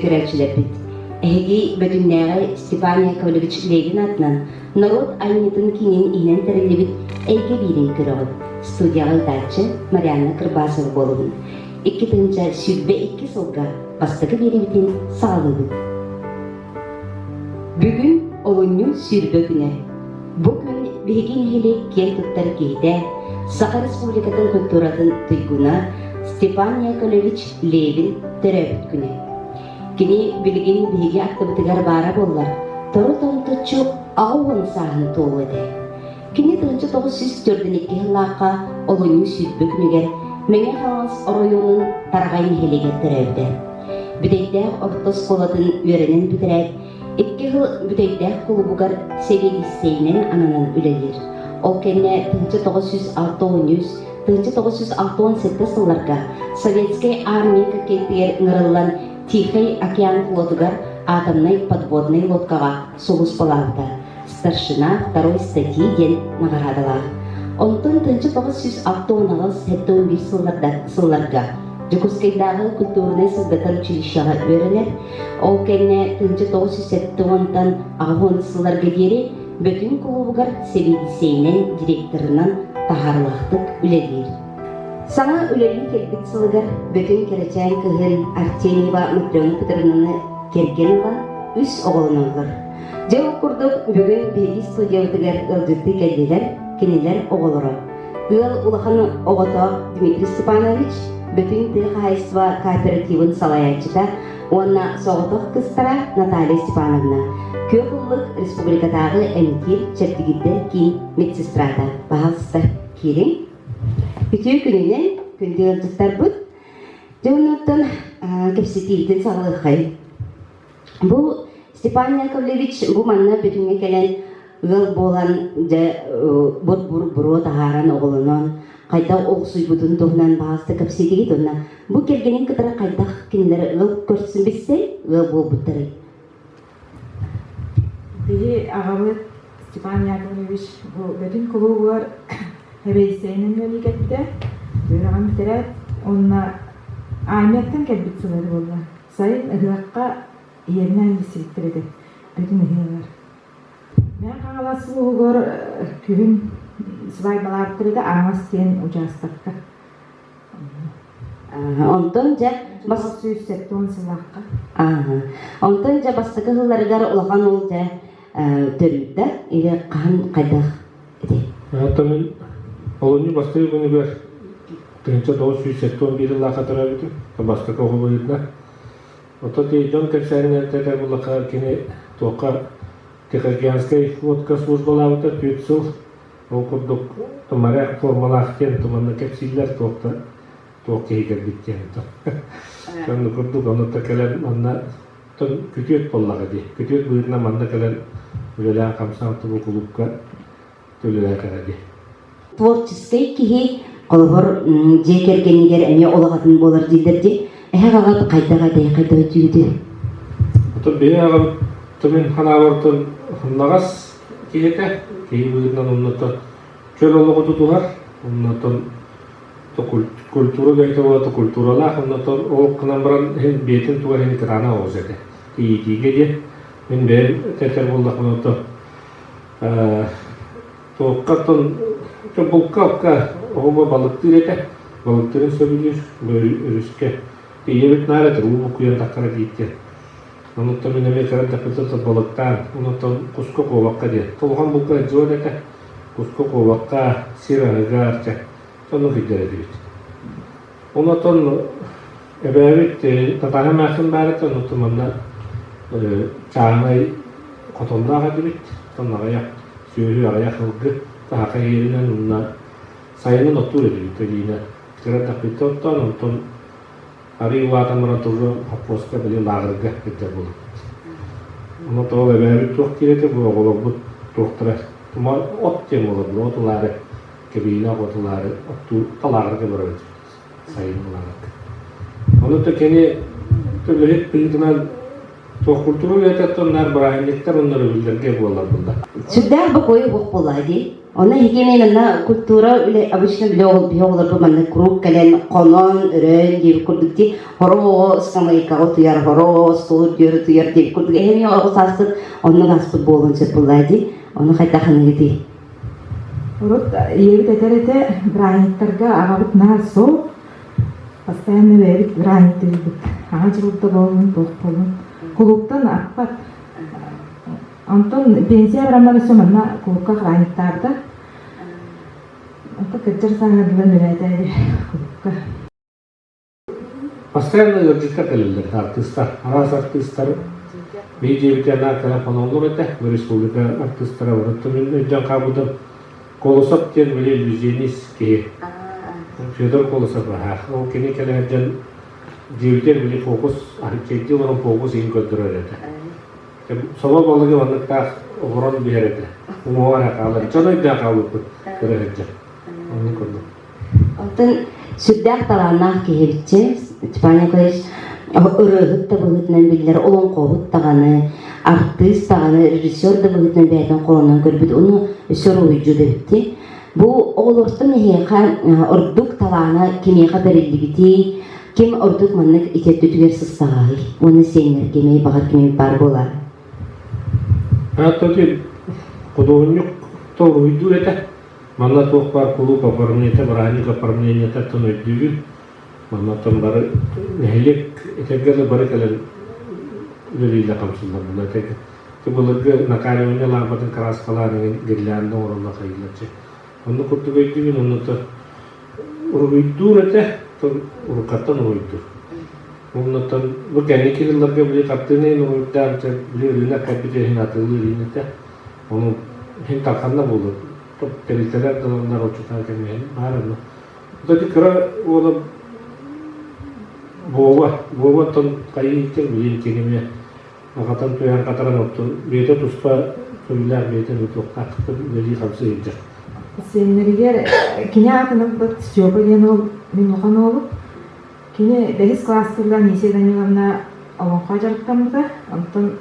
көрәчілер бит. Әйгі бөтіннәғі Степан Яковлевич Левин атынан народ айнетін кейінен инен тәрілі бит әйгі бейден көріғын. Студияға датчы Марианна Кырбасова болуын. 2-тінчі сүрбе 2 сылға бастығы бері бітін сағалы бит. Бүгін олының сүрбе күні. Бұл күн бейген хелі кен тұттар кейді Сақа Республикатын культуратын түйгуна Степан Яковлевич Левин төрәбіт күні. Кені білген бейге актыбытыгар бара боллар. Тору-тору тұтчу ауын сағын толы де. Кені 1942 жыллаққа олының сүрбі күнігер мәне қалас оройының тарғайын хелеге түрәуді. Бүдейдәк ортос қолатын өрінен бүтірәк, 2 жыл бүдейдәк қолыбығар себелістейінен ананан үлелер. Ол кәне 1960-1968 жылларға Советская армия кәкеттігер ңырылан Тихий океан флотыгар атомный подводный лодкаға соғыс балағыда. Старшина 2 статьи ден нағарадылар. Онтын 1960-71 жылларға Жукускайдағы культурный сызгатар училищаға өрілер. Ол кәне 1970-тан ағын жылларға кері бүтін клубығар себедісейінен директорынан тағарлақтық үлелер. Саңа үлелі келбет сылығар бүтін керечайын кығын Артемьева Матрёна Петровнаны Кергенова үс оғылынығыр. Жау күрдік бүгін бейгі студиявытығар ылжытты кәлделер, кенелер оғылыры. Үл ұлақаны оғыта Дмитрий Степанович бүтін тыл қайсыва кооперативын салаячыда, онна соғытық қыстара Наталья Степановна. Көп ұлық республикадағы әмекер чертігіддер кейін медсестрада. Бағалсыздар керің. Бүтін күнінен күнді өлтістер бұд. Жауынаттың кепсетейдің сағылықай. Бұл Степан Яковлевич бұл манна бүтінге кәлен ғыл болан бұр-бұр-бұр тағаран оғылынан қайда оқсуй бұдың тұғынан бағасты кепсетейді онна. Бұл келгенен қыдыра қайдақ кендері ғыл көрсін бессе ғыл бол бұттыры. Бейі ағалы Степан Яковлевич бұл бүтін құлуғыр Хебейсейнен мемлекетте бөраған бітерәт, онына айметтен кәлбет сылары болды. Сайын ұғылаққа ерінен бесеттіреді, бүтін ұғылар. Мен қағаласы ұғылар күн сылай балар тұреді, аңас сен ұжастыққа. Онтон жа Онтон жа бастықы ғыларығар ұлаған ол жа түрілді, или қан қайдақ еді. Олоню бастығы күні бер 1971 жылға тұра бітім, бастығы оғы бойырына. Ота дейден кәпсәрін әртәдер бұлақа кені тоққа Тихоокеанскай флотқа службалауыда 4 жыл. Ол күрдік тұмаряқ формалақтен тұманна кәпсілер тоққа егер біттен. Сонды күрдік, оны тәкәлер манна күтет боллаға дей. Күтет бұйырына манна кәлер үлелән қамсаңты бұл клубқа төлелән кәрі дей. Творческий кихи қолғыр жекергенігер әне олағатын болар дейдерде әйі қағаты қайда өтүйді. Бұты бейі ағым түмен қанағыртын нағас кейеті, кейі бұйырынан ұннаты чөл олығы тұтуғар, ұннатын культура гайты олаты культуралақ, ұннатын ол қынан бұран бетін туғар әне қырана оғыз әді. Кейі де мен бәйін тәтер болдақ ұннаты тоққатын бұлқа оғыма балықты еті, балықтырын сөбілер, үріске. Ебет нәретір, ұлы құян таққара дейттен. Онықтан мен әме қаран тақпылтырды балықтан, онықтан құсқы қоваққа де. Толған бұлқа жуан әті, құсқы қоваққа, сирағыға арча, соны қидер әдебет. Онықтан әбәбет, татаға мәқін бәрет, онықтан манна чағынай қотондағы әдебет, соннаға яқ, сөйлі ағаяқ ұлғы. Тақа ерінен ұнна сайынын оттур edildi yine. Kira tapita ottan onton ari uatan maraturu haposka beli lagarga kita bulu. Ono to level tuh kirete bu ogolo bu doktora. Tuma otte mola bu otulare kebina otulare ottu talagarga beraber sayın lagarga. Ono to kene to lehet bildiğinden то культуру этаттоннар брайниктер оннары билдерге болар бunda. Сүддәр бу кой бу булады. Она хигиена культура или обычно биология бу манна круг кален конон өрен дип курдукти хоро самайка отуяр хоро студио туяр дип курдук эми осасы онны гаспы болонча булады. Оны кайта ханыгыды. Урут ебит этерете граниттарга агабыт на со постоянно бебит гранит бит. Ага жылда болун болун. Клубтан аппат. Антон пенсия брамары сомана клубка граниттарда. Ата кечер саңадылан өйәтәди клубка. Постоянно ыржыкка келелер артисттар. Арас артисттар бейжебитена телефон olur ете. Bu республика артисттара ураттым. Өйден кабыдым. Колосов тен биле Люзенис ки. Федор Колосов ха. Ол кене келерден дивдер биле фокус архитекти onun фокус ин көтөрөр эте. Собо болгы вандыкта орон береді. Умуара калыр. Чоной да калып көрөжө. Onu көрдүм. Алтын сүддәр таланнах киһибитче Испания колледж ырыгыт та быгытнан биллер олон кобут таганы артист таганы режиссер да быгытнан бәйтен колоннан көрбүт уну өсөр уйжу дебитти. Бу олортун хеха ордук талана кимега берилдигити ким ордук маннык итеттүгер сыстагай. Уну сеңер кемей багат кемей бар болар. Тоти художник то уйду это. Манна тох бар клуб оформление брани оформление это то өйдүгү. Манна там бары нелек этегеле бары келен вериле камсыздар була тег. Тибулга накалыны лампатын краскаларын гирлянды орунда кайылачы. Onu kurtu gördüğün onu da uğurdur ete, uğurkattan uğurdur. Onu da bu kendi yıllarda bile kaptığını uğurlar, bile ürüne kapitalizmin atılı ürünü de onu hem takanda bulur. Top kaliteler de onlar o çıkarken yani var mı? Bu da dikkat onu boğa ton kayıtır bile kendime akatan tuyan kataran ottu. Bir de tuşpa tuylar bir de bu akıtır bile kapsı edecek. Сеннеригер кине атынып бат Стёпа деген ол мен оған олып кине 5 класстардан еседаниларына олонқа жарықтамды антон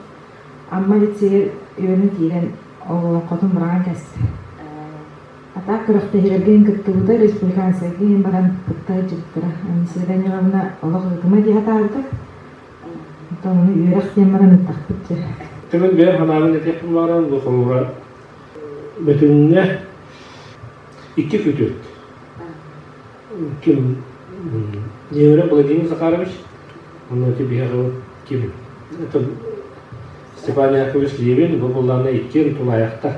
амма лицеге үйреніп тиген олонқотын бұраған кәсті. Ата кырықты херерген кіттігуді республикансайген баран кыттай жыптыра. Еседаниларына олық ғыгыма де атарды. Антон оны үйрек ден баран ұттақ бітті. Темен бер ханамын етекім баран бұл қолуға бөтініне İki kütürt. Kim? Nevre Vladimir Zakharovich. Onun bir hakkı kim? Stepan Yakovlevich Levin bu bunlarla iki tulayakta.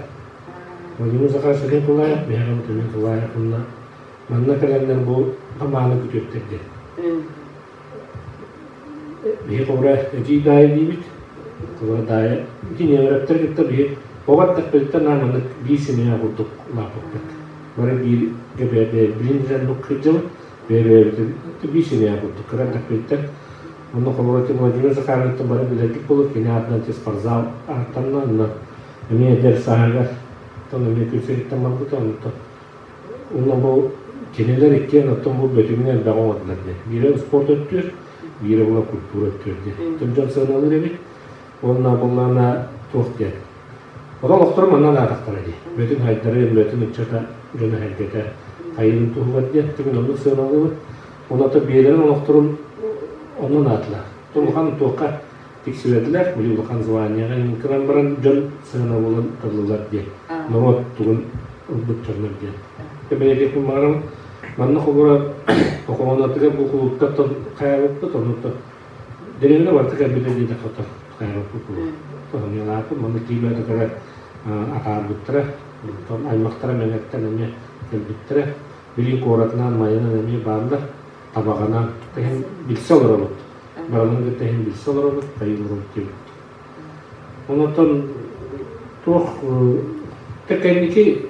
Vladimir Zakharovich'in tulayak, bir hakkı tulayak bunlar. Manna kalanlar bu zamanı kütürttü. Bir kobra eci daya diyebit. Kobra daya. İki nevretler gitti bir. Obat takpilitten namanlık bir sineye kurduk lapoktak. Barang bir gebede bilinçden noktaca böyle bir şey yaptı. Kıran takpitten. Onu kolorati mojuna zakarlı barang biletik bulup yine adnan tes parzal artanla ne der sahaga tam ne küçük tamam bu tam to. Onu bu keneler iken atom bu bölümden devam ettiler. Biri spor ötüyor, biri bu kültür ötüyor. Tümcan sanalı dedik. Onunla bunlarla tohtiye. Oral okturum andan ataktaradi. Bütün haydarı, bütün uçata gönü harekete hayırın tuğuvat diye. Tümün onu sığınalı var. Ona da bir yerden okturum onun atla. Tumukan tuğka tiksirediler. Bili ulukan zıvaniyaga. Kıran baran jön sığınalı olan tırlılar diye. Norot tuğun bıçırlar diye. Kebeye yapım varım. Manna kogura okumanlatıga bu kulukta kayalıkta tonutta. Deneyimine vartık bir de katar kayalıkta kuluk. Tahun yang lalu mana tiba negara akar butra, aymaktara mengerti namanya butra, beli koratna mayana namanya bandar, tabakanan tehen bisa lorot, barang itu tehen bisa lorot, kayu lorot juga. Menonton tuh tekniki,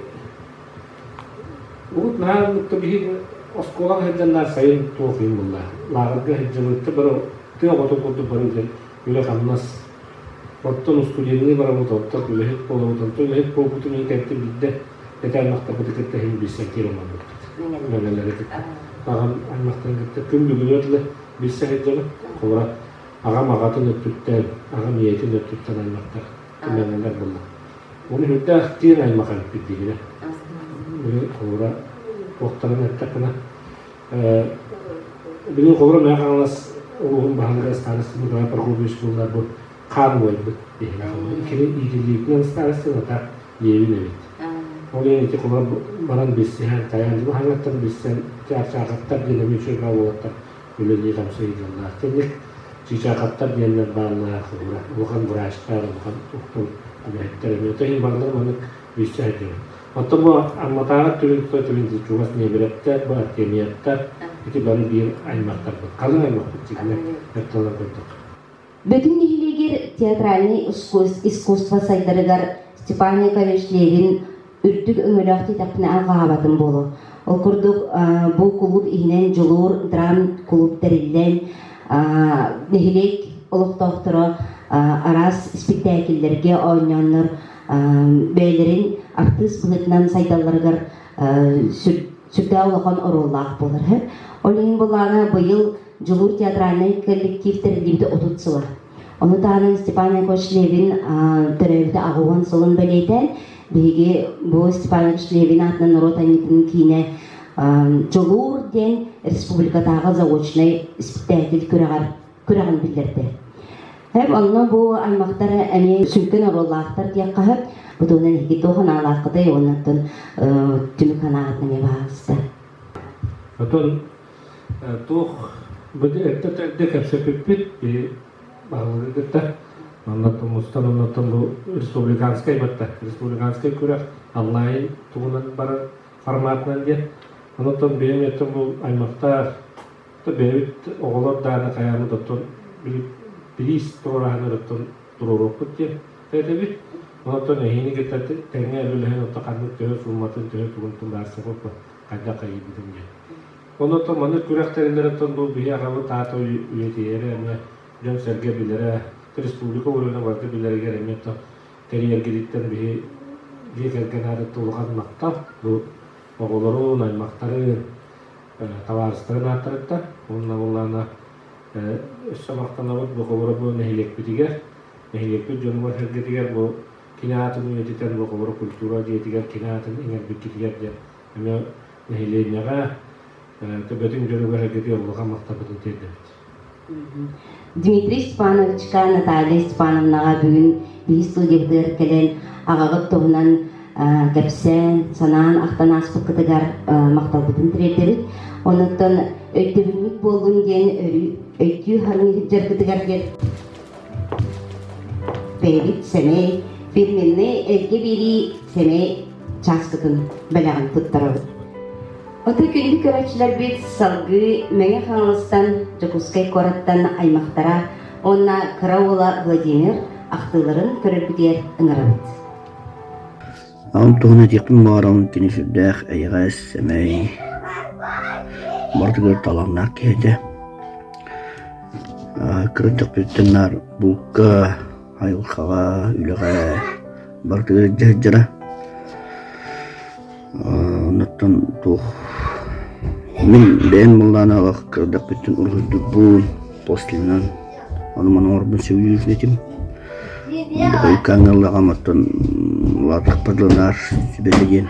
buat nah untuk bihi sekolah hanya nasain tuh himullah, larga hanya itu baru tiap waktu baru jadi bila kanas Orton stüdyenini baramut ortak ülehet polavutan to ülehet polputun ilkette bidde yeter maktabı dikette hem bir sekir olmalı. Neler etti. Ağam anmaktan gitti. Küm bugün öyle bir sehet canı. Kora Ağam ağatın öptükten, ağam yiyetin öptükten aymaktar. Kümlenler bunlar. Onu hüdde diyen aymakan bildiğine. Bunu kovura oktarın ettakına. Bugün kovura meğer anlas oğlum bahanga istanesi bu kadar parkobüs bunlar bu kan boydu. İkili ilgililikten istanesi da yevin evet. Onun için kovura baran bisihan tayan bu hangattan bisihan çarçakattar dinami için kavulatta öyle diye kamsaydılar. Teknik çarçakattar diyenler bağlar kovura. Bukan buraşlar, bukan oktul. Terbiyeto ini banglar mana bisa itu. Atau bu amatara turun cumas ni berapa buat kemiatar itu baru bir ain maktab. Kalau ain maktab cikna tertolak bentuk. Bütün nihilегер театральный искусство сайдарыгар Степан Яковлевич Левин үрдүк өңөлөктү тапына алгабатын болу. Ол курдук бу клуб ихнен жолур драм клуб терилен нихилек олуктоктура арас спектакльлерге ойнаныр бәйлерин артист булытынан сайдаларыгар сүрдә улахан ороллах болар. Олин буланы быйыл Жолур театральный коллектив терилибде отутсыла. Оны таанын Степан Яковлевич Левин төрөбүдө агуан солун белейтен биги бу Степан Яковлевич Левин атынан ротанитин кийине Жолур ден республикадагы заочный спектакль көрөгөн билдирди. Hem onunla bu aymaklara emeği sürgün orolağıdır diye kahıp buduğundan hikit o kanalakı da yonatın tümü kanalakını nevazdı. Atun tuh budi ette kapsepipit bir bağlı gitti. Anlattım ustan anlattım bu respublikanskay batta. Respublikanskay kurak online tuğunan bara formatından diye. Anlattım benim ettim bu aymakta benim oğullar dağına kayanı tutun Bilis torahana rotun turorokut ya. Tapi nonton ini kita tengah lulahan otak anu tuh formatun tuh turun bahasa apa kaja kayak gitu ya. Nonton mana kurang terlihat bu biaya kalau tato UTR nya jam serga bilara terus publiko urunan waktu bilara geremnya tuh karier giritan biaya dia kerja ada tulukan maktab bu okoloro naik maktarnya tawar setengah terta ulana Samarkand awat bu kobra bu nehilek bitigar jonwar harga tigar bu kinaatun yetitan bu kobra kultura je tigar kinaatun ingat bitigar ja ama nehilenya ka tebetin jonwar harga tigar bu maktabatın tedi. Дмитрий Степановичка Наталья Степановнаға бүгін бейі студиядыр келен ағағыт тоғынан кәпсен, санаан ақтан аспық кітігар мақталбытын тіредерік. Онықтан өттебілмек болғын ден өттю хармейді жаркытыгар кер бәйбіт сәмей фирменне әлге бері сәмей часкытын бәләғын тұттырабы. Оты күнді көрәтшілер бет салғы мәңе қаңылыстан Жокускай кораттан аймақтара онна Караула Владимир ақтыларын көрірбідер ұңырабыд. Ам туғына текін мағарауын кені сүрдәқ әйғас сәмей бардығыр талағынақ кейді. Кырыттық бүттінлар бұлққа, айылқаға, үйліға бардығыр жәджіра. Онаттан туқ мен бәйін мұлдан ағақ кырдық бүттін ұрғырды бұл постылынан оны мұның орбын сөйіз етім. Бұқай каңғылыға маттан латық пырлынар сүбелеген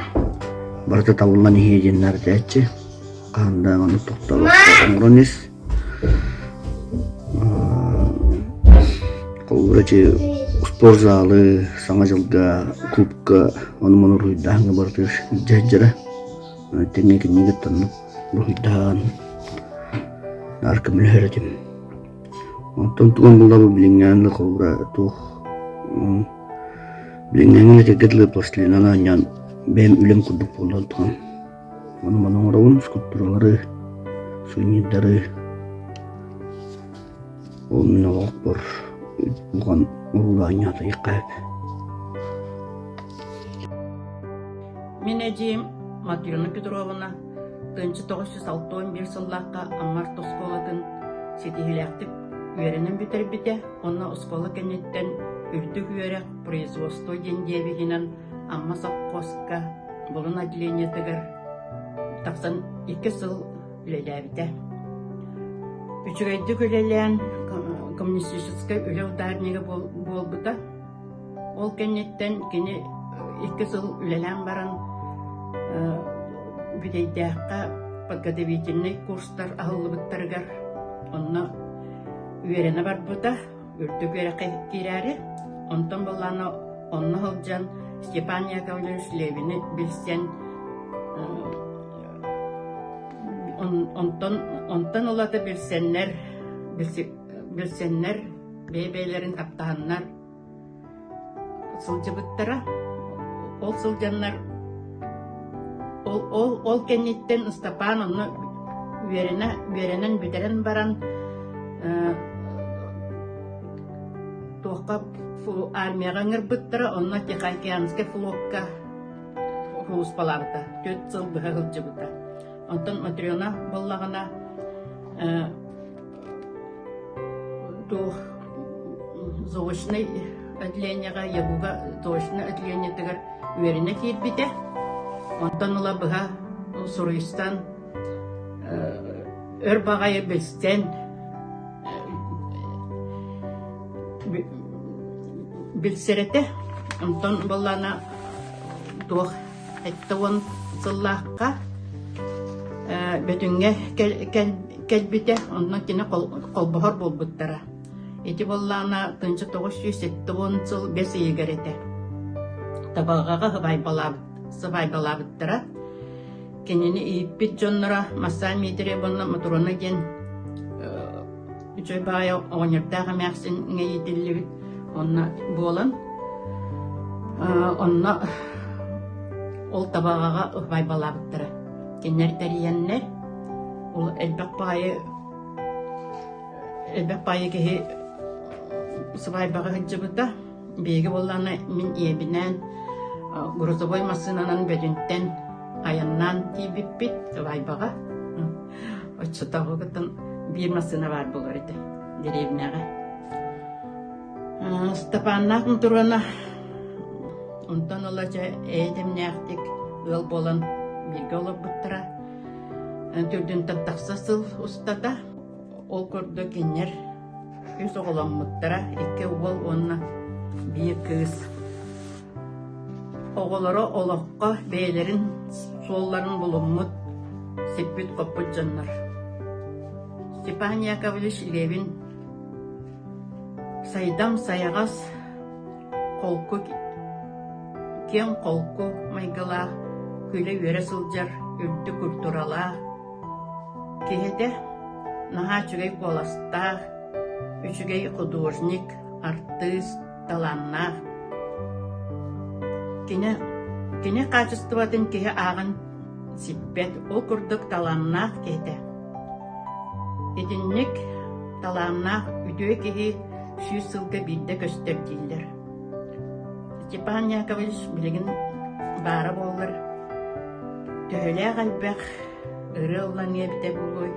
барда табылған ехеденлар жәтші қағында ғаны тоқталып қоңырын ес. Қолғырачы спор залы, саңа жылға, клубқа, оны мұны ұрғыдағыңа бардыр жәджіра. Теңекі неге танып ұрғыдаған наркы мүлі әретім. Онтан туған бұлда бұл білінгенлі қолғыра туқ. Білінгенлі текетлі пластилинана нян бәйім үлем күрдік болдан туған. Оны мұның ұрауын скульптуралары, сувенирдары. Ол мен алақ бар. Бұған ұрулағын ята еққайып. Мен әдейім Матрена Петровна 1961 сыллаққа Аммарт осколатын сетихилектіп үйерінен бітір біте, онна осколы кәнеттен үрдік үйерек производство дендебігінен Амма Сапқосқа болын отделениетігір тақсан 2 сыл үлелі біте. Үчігайды көлелен коммунистическая үле ударнига болбута. Ол кеннеттен кини 2 сыл үлелен баран бидейдяққа подготовительный курстар ахыллыбыттарыгар онна үйерене барбыта, үрдік үйереқе кирәре. Онтан боланы онна хылжан Степан Яковлевич Левини билсен онтан олаты билсеннер бейбейлерин таптааннар сылжыбыттара. Ол сылжаннар ол кенниттен Степан онны үйеренен бүтерен баран туаққа армияға ыңырбыттара, онна Тихоокеанске флотка хуус палабыта, 4 сыл бұға ғылжыбыта. Онтан Матрена боллағына заочный отделениеға, ягуға заочный отделениетігір үйеріне кейірбіте. Онтан ұла бұға Суруистан өр бағайы білстен билсерете. Онтон боллана туох эттуон сыллааққа бөтүнгө келбите, онна кини колбохор болбуттара. Эти боллана 1907 сыл 5 иегерете. Табағаға сыбай балабыттара. Кенени иппит жоннора Масан Митре бонна Матурона ген үчөй бая оңыртаға мәқсін ңейділі онна болан. Онна ол табағаға ұхбай балабыттыра. Кенер тәриеннер ол әлбәк байы кеге сыбай баға хыджыбыта. Беге боланы мен ебінен грузовой масынанан бәдінттен аяннан тибиппит сыбай баға. Очытағы күтін bir masına var bulurdu derievnere. Степаннахын турана онтан олача эйдемнәхтик ыл болан бирге олып буттара. Түрдүн тактакса сыл устада ол көрдө кенер үз оголам муттара 2 уол онна бир кыз. Оголоро олокка бейлерин солларын булуммут сеппит коппут жаннар. Степан Яковлевич Левин сайдам саягас колку кен колку майгала күле өре сылжар үрді культурала кехете наха чүгей коласта үчүгей художник артист таланна кине качествотын кеhe агын сиппет ол курдук таланна кехете Edinlik talanna üdüğe kehi 100 yılga birde gösterdiler. Степан Яковлевич bilgin bara bollar. Töhөлä galbak ыры olan ебите булой.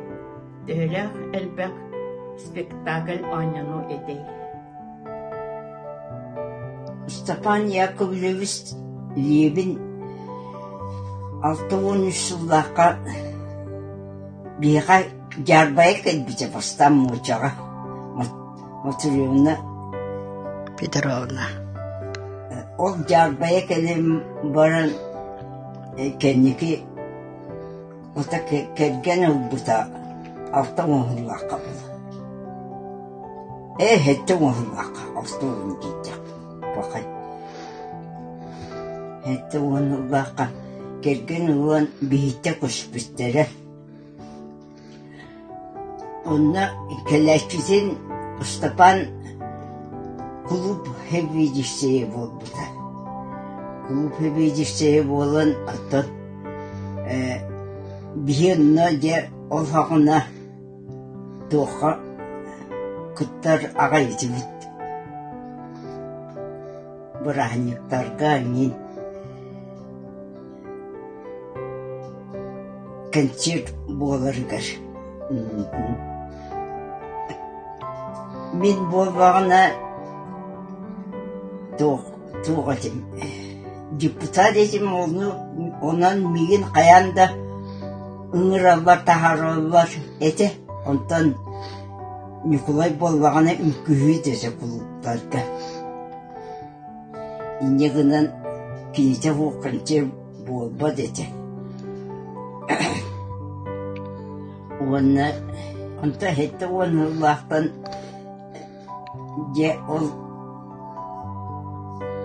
Töhөлä elbak spektakl oynaну edey. Степан Яковлевич Левин 6-13 yıllığa bir Jarbayık elbise bastan moçağa Matryona Petrovna. O Jarbayık elim baran kendiki o da kelgen olbuta altta mohullah kapıda. Hette mohullah altta onu gidecek. Bakay. Hette mohullah kelgen olan bihitte koşbüstere. Onunla kelleşçisin Stefan kulüp heviyecisi oldu da. Kulüp heviyecisi olan atın bir yılına de olağına doğru kutlar ağaydı bit. Bırakniktarga min konser bolargar. Min bolvağına doğadım. Deputat edim onu, onun migin kayanda ıngırallar, taharallar eti. Ondan Николай боллағана үлкіхүй десе құлыптарға. Инегінен кенете оқынче болба деді. Онта хетті оны лақтан де ол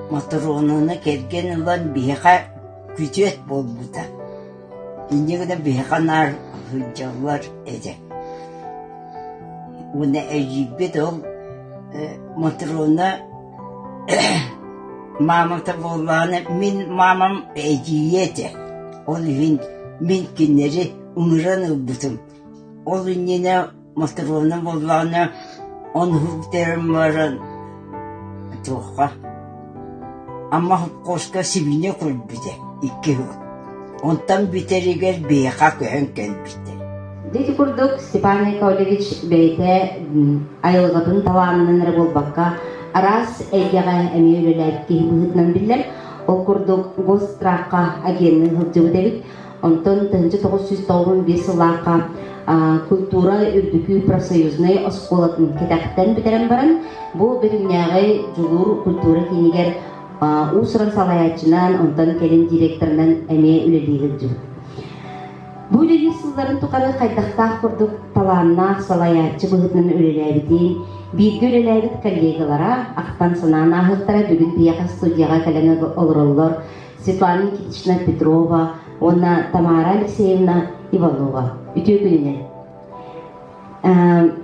Матроныны келген ұлан бейқа күтет болбуда. Инегіне бейқа нар хүнжалар еді. Оны әжібет ол Матрона мамамта болғаны мен мамам әжиеті. Ол мен кенері ұмыран ұлбытым. Ол үніне Матрона болғаны он хүктерім баран тұққа. Amma koska sivine kulbide iki hut. Ondan biteriger beyaka köhön kelbide. Дети курдук Степан Яковлевич бейте айылгатын таланынан болбакка арас эйгега эмиөлелер кийбытынан биллер. Ол курдук гостракка агеннин хылжыбы дебит. Онтон 1991 сылакка культура үрдүкүү профсоюзный осколатын кетактен битерен баран. Бу биринягы жулур культура кинигер Усран салаячынан, онтан келин директорынан әме үлелейгіл жүр. Бұл үлелей сылдарын тұқары қайдақтақ құрдық таланна салаячы бұғытынан үлелейбітін, біргі үлелейбіт коллегалара, ақтан санан ағықтара бүгін пияқа студияға кәліні олыроллар Светлана Никитична Петрова, онна Тамара Алексеевна Иванова. Үтеу күнінен.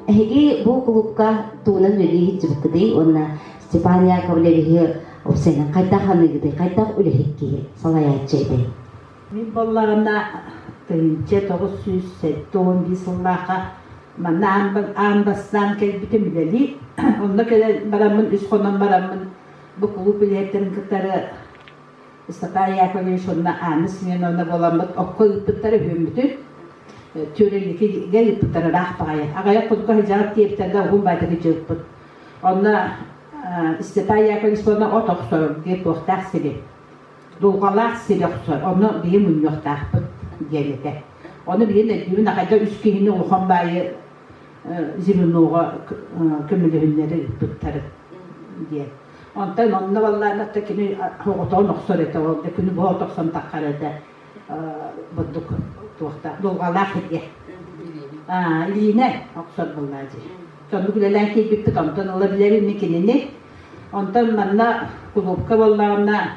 Әге бұл клубқа туынан үлелейгіл жүбіккіде, онна Степан Яковлевич Осena kaytak hanıgıdı, kaytak ülehekki salayaçıydı. Мен боллағына 1911 сыллаға мана анбастан келбітім білели. Онда келе барамын, үс қонан барамын. Бұл клуб білеттерін кіттары Степан Яковлевич онна аныс мен онда боламын. Оққа үппіттары өмбітін. Төрелікі гәл үппіттары рақпағайы. Ағая құдыққа жағып тептерді оғын байтығы жығыппыт. Онда Степан Яковлевич бана отоқсор деп оқтақ сири. Долғалақ сири оқсор. Оны бейім үн оқтақпыт деледі. Оны бейім әдейін ағайда үскейіні оған байы зирін оға көмілі үнлері үппіттары де. Онтан онына балларына да кені оғытауын оқсор еті олды. Күні бұл отоқсан таққар еді. Бұдық долғалақ еді. Иліне оқсор болар де. Sonunda gülen keyifli ondan olabilir mi kendini? Ondan bana kulüpke vallahi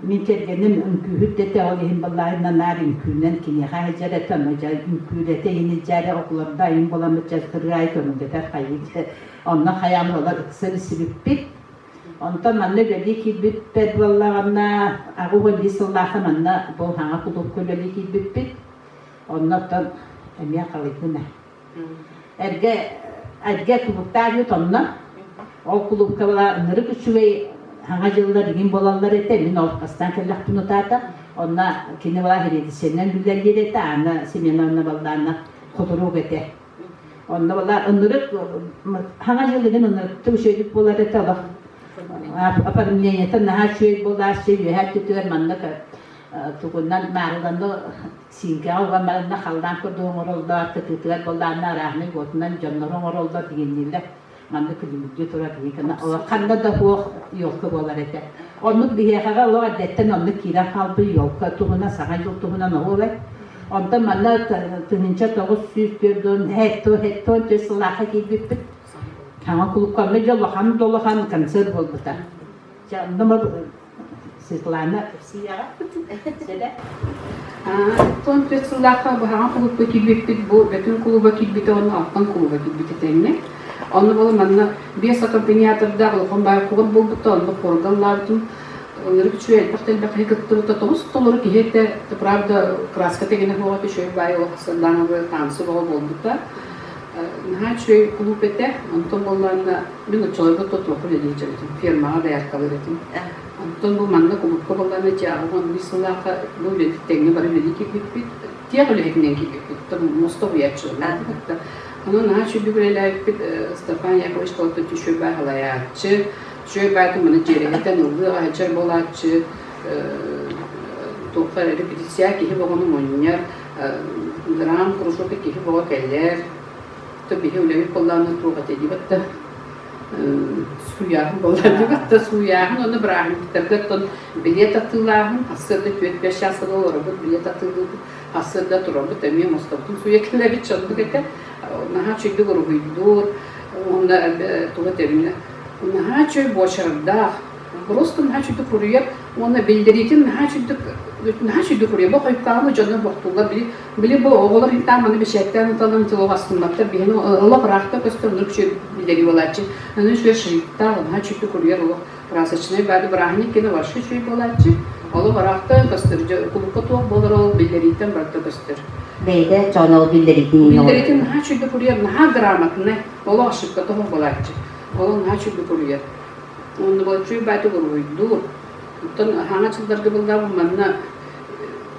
min tergenim ünkühütte olayım vallahi narin künden kini hacer tanıca ünkühütte yine cari okullarda in bulamayacağız kırgay konumda der hayır. Ondan hayam olarak kısa sibip. Ondan bana dedi ki bit vallahi na ağu bir sallahı bana bu hanga kulüpke dedi ki bit. Ondan da emiye kalıbına. Erge kulüpler yutanna, o kulüpler nırık üçüvey hangi yıllar gün bolanlar ete, min ortasından kellek bunu tata, onna kini var heridi senden güller yedi, ana seminarına ballarına kuduruk ete. Onna ballar nırık hangi yılların nırık tu şeylik bolar ete Allah. Aparım niyeten her şey bolar seviyor, her tütüver manlık. Tukundan mağrıdan sinka oğlan malında haldan kurduğun orolda, tütütüler bollarına rahmet botundan canların orolda diyenliler. Manda külümüzde tura diyekana. O kanda da bu yolka bolar ete. Onu bir yakağa o adetten onu kira kalbı yolka tuhuna sağa yol tuhuna ne olur? Ondan manda tınınca toğuz süs gördün, hetto cesalaha gibi bir kama kulüp kalmayı Allah'ın doluğun kanser oldu da. Canım Светлана Сия. Тон председателя бахан клуб кибит бу бетун клуба кибит он алтан клуба кибит тенне. Оны бол манна бес аккомпаниаторда голгон бай куган болду тон порганлардын онları küçüğe baktel bakay kıttı tomus toluru ki hette правда краска тегене хога küçüğe бай o sandan o tansı boldu da. Нахачуй клубете антон болларна мен чолга тотлоку дедичем фирмага да яркалырым. Антон bu manda kulüpke bollarna jağıgan bislaqa bu dediklerini bari dedik ki tiyagle heknen ki tam Moskova yaşıyorlar. Ama nahçı bir böyle Stefan Yakovlev koltu düşüyor bahalayatçı. Şöyle belki bana cereheten oldu. Ayçer bolatçı doktor repetisiya ki bu onun oynuyor. Dram kuruşu ki bu keller. tabii öyle kullanılan tuğla dedi battı. Suyahın bollardı battı suyahın onu bırakın bitirdi bilet atılahın hasırda 4-5 yaşında olur bu bilet atıldı hasırda turabı temiyor Mustafa'nın suya kille bir çaldı gete naha çöydü vuruydu onda tuğla temine naha çöy boşarda Просто наha çöydü kuruyor onu bildiritin naha çöydü kuruyor bu koyup canı baktılar bile bu oğullar intamını bir şeyden tanım tilo aslında bir Allah bıraktı göstermek için bildiriyorlar. Hani şu şirkette naha çöydü kuruyor Allah Rasachne bari bırakın ki ne var şu şey bolatçı Allah bıraktı gösterici kulüpte tuğ bolar ol bildiritin bıraktı göster. Beyde canol bildiritin. Bildiritin naha çöydü kuruyor naha gramatne Allah şirkette tuğ bolatçı. Allah naha çöydü kuruyor. Onu bolatçı bari dur. Ton hana çıldırdı bulda bu manna.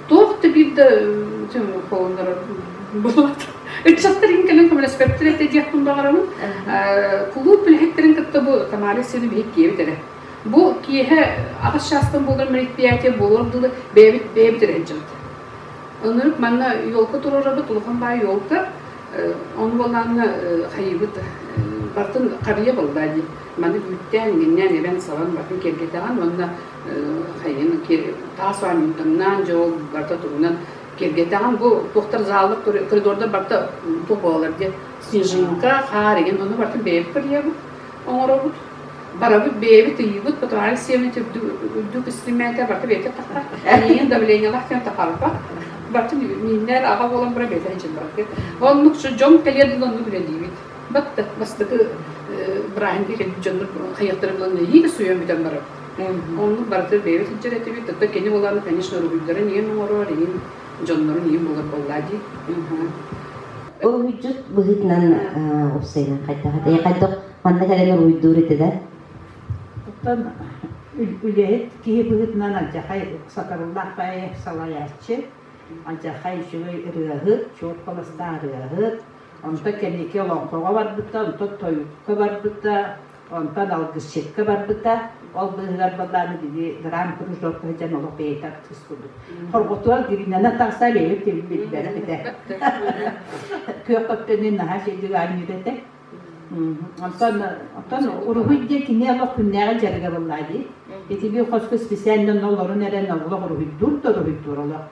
Tohtu bir de tüm konuları bulat. Çatırın kelen comme respecter te diye kundalarım. Kulüp bilheklerin kitabı tamamı seni bir kiyebilir. Bu ki he aşağısından bulur meritiyete bulurdu bebit dirençti. Onları manna yolda dururdu tulğun bay yolda. Onu bolanna hayıbıt. Bartın qarıya buldadı. Manna bütten günden ben savan bakın kergeten manna hayın ki tasanından jol barta turunan kergeten bu doktor zallık koridorda barta topalar diye sinjinka harigen onu barta bebip kırıyor bu. Onlara bu barabı bebip tiyibut patral sevni dük istimete barta bebip takar. Yine davlenyalar kan takarpa. Barta minler ağa olan bura bebip için barta. Onun şu jom keliydi onu bile değil. Battı bastığı Brian bir canlı hayatlarımdan iyi de suya bir damara. Onun barter bebek ticareti bir tatta kendi olanı конечно rubidere niye numara var iyi canlıların iyi bulur bolladı. O vücut bıhıtnan opsaydan kayda. Ya kayda manda kalen uydur de. Otan üleyet ki bıhıtnan ancak hay sakarullah bay salayatçı. Ancak hay şöyle rıhı, çok kolasta rıhı. Onta kendiki olan koğa var bıta, onta toyukka var bıta, onta dalgız çekka var bıta. Ol bıhılar ballarını dedi, gram kuruş orta can olup beytak tıskudu. Korkutular girinden taksa beyip tebrik beri bide. Kök öptenin naha şeydi aynı yürete. Ontan uruhu diye ki ne Allah künnere cerge vallahi. Eti bir koşku spesiyelden olurun neren Allah uruhu dur da uruhu dur Allah.